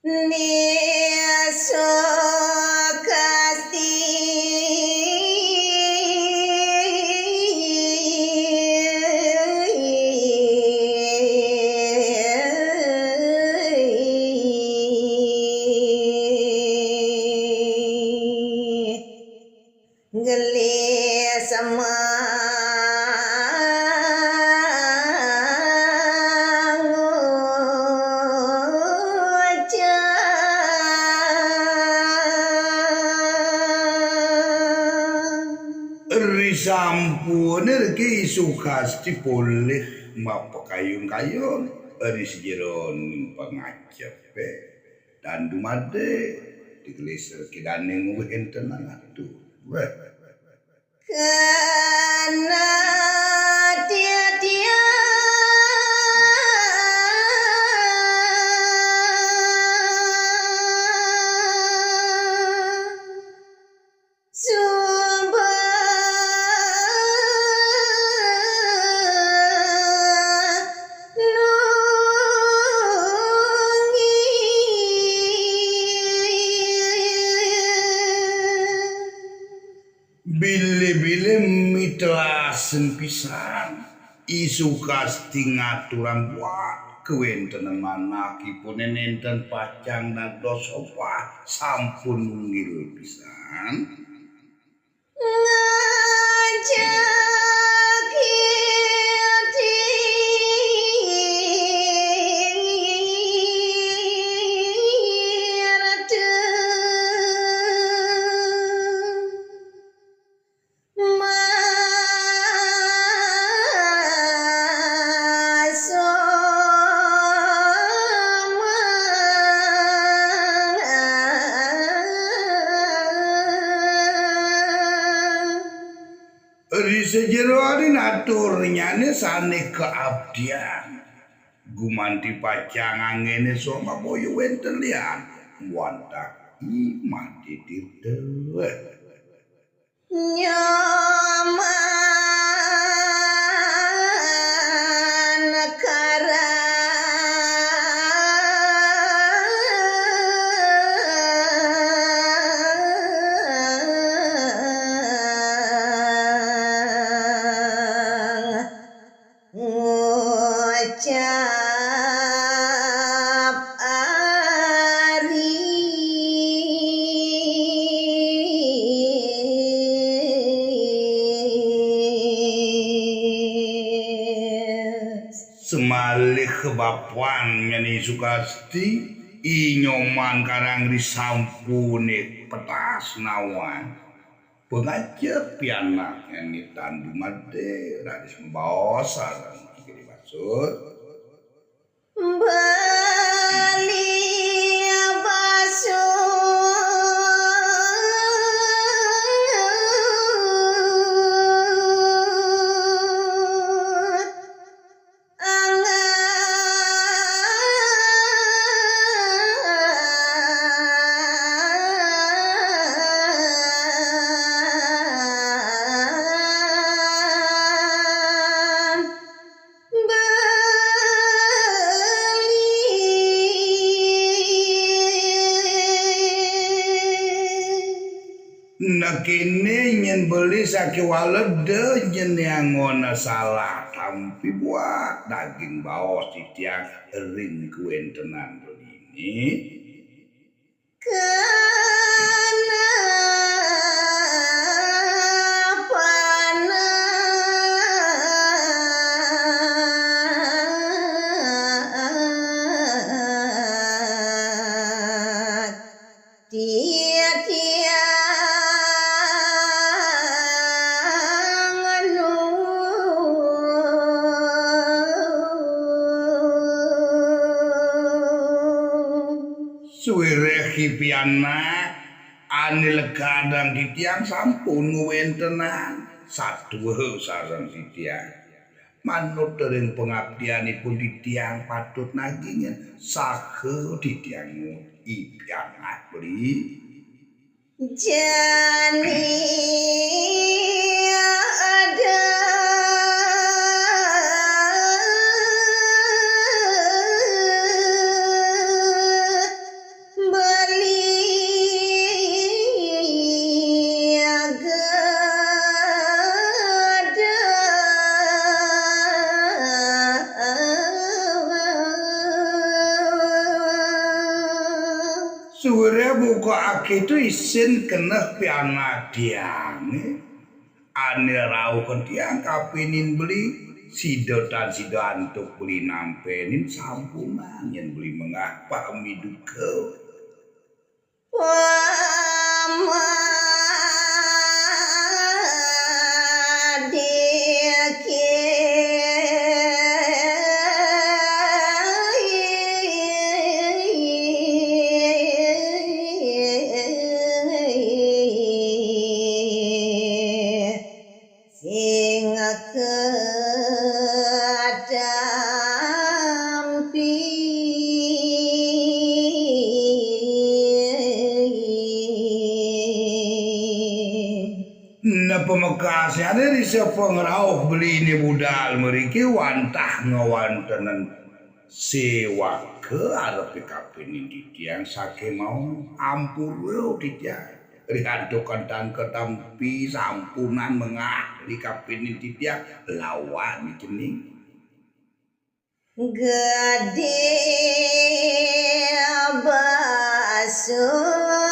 Niasokasti gelis Risampun Ki Sukasti boleh mapakayun-kayun Ris jeron pangajap dan dumade digelis kidaning enten atuh kena dia bile-bile mitlasen pisan isu kasti ngaturan buat kewentenan manakipun enten pacang nados opah sampun nunggil pisan Risejeroan naturnyane sane keabdian gumanti pacang angene soma boyo wenten lian wantaki mati dirdewe nyaman ngucap semalih kebapuan nyani Sukasti inyoman karang risampune petas nawan pengajep pianak yang tandu made radis membawa sarang kiri maksud bali basut nakini nyen beli saki walede nyen yang ngona salah tampi buat daging baos di tiang ring kuentenan ini suwire pianak anil kadang di tiang sampun nguwentenan satu sareng di tiang manut dereng pengabdianipun di tiang patut nagingen sahe di tiang pianak beli jani ada pokokake itu isin kena pianak diang ane rauhkan tiang kapinin beli sidotan sido antuk beli nampenin sampunan yang beli mengapa miduke Pemekasnya ada di sepengrauh beli ini budal meriki wantah ngawantenan sewa ke arep kapin di tiang sake mau ampur di tiang rihantukan dan ketampi sampunan mengah di kapin di tiang lawan jening gede basuh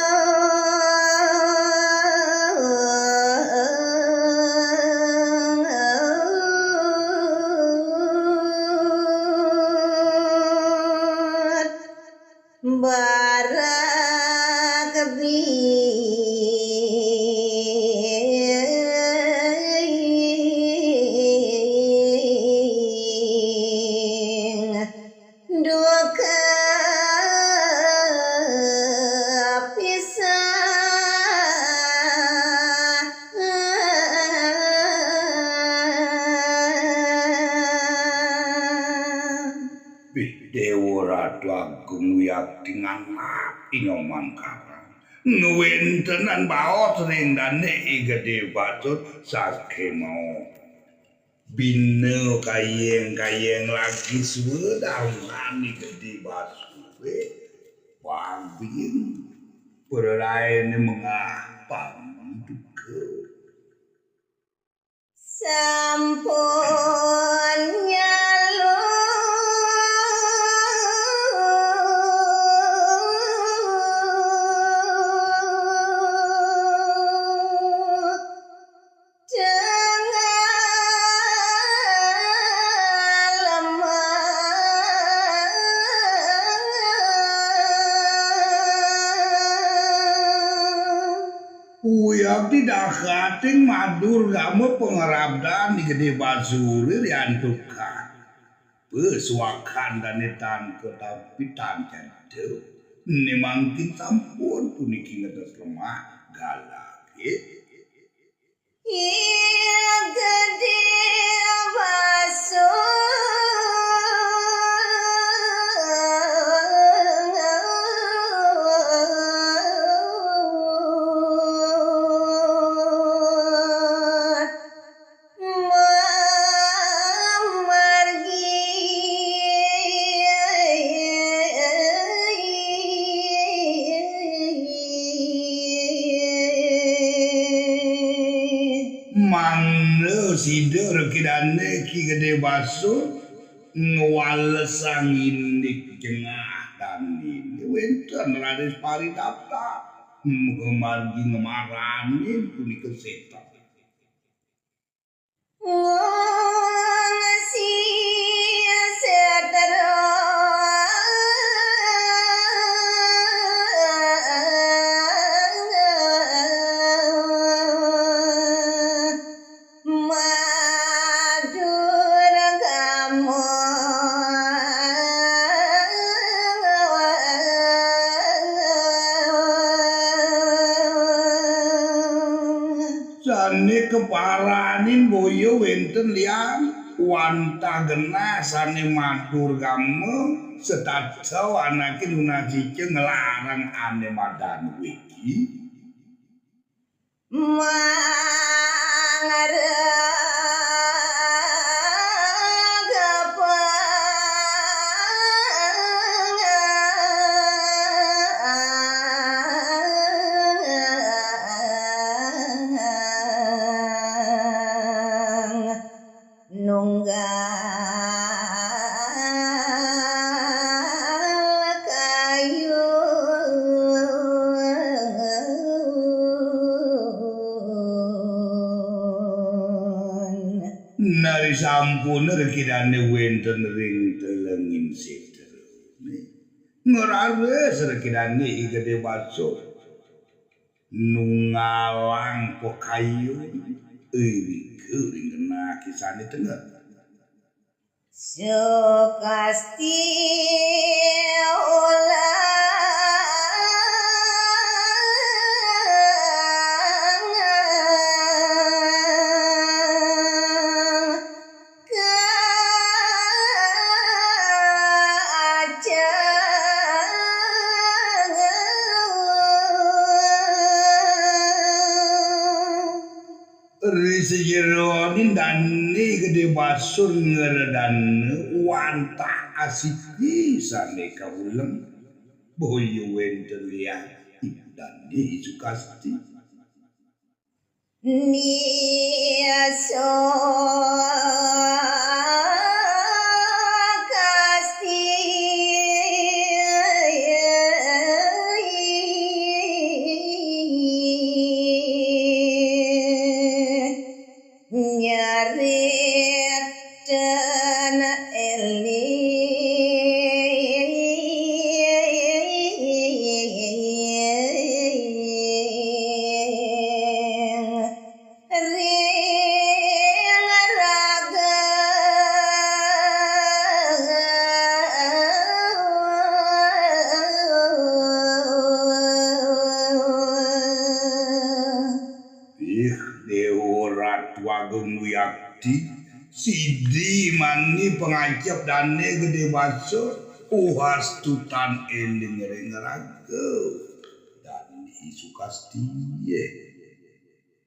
barak bing duka Dewa Ratu Agung Wiyakti nganapi nyoman karang ngwentenan baot ring dane gede bacot sake mau bine kayeng lagi suwedamani gede basuwe wabing perlain mengapa duke sampun nyalur Uyang tidak kating madur kamu pengerabdan di gede basuri riantukan peswakan dan netan tapi tancan itu nemangkin sampun puniki ngetes lemah galak iya gede Mangga sider kidane ki gede baso ngwalesang indik jengah dan ini wenten rades paridapta margi ngemarani punika setan sane keparanin boyo wenten lian wanta genah sane matur kamu setacau anakin lunasice ngelarang ane madan wiki sampun rekidane wenten ring telengin seter. Ngerares rekidane Gede Baso. Nungalang pokayu euy keuring kena kisane tengah. Sukasti ulang Risejeronin dani Gede Basur ngeredan wanta asih pisane kaulem boyo wenten liang dani Sukasti. Niaso kasti nyarit dan Dewa Ageng Wiyakti Sidi mani pengancap dane Gede Basur uhas tutan eling ngeraga dan Sukasti ye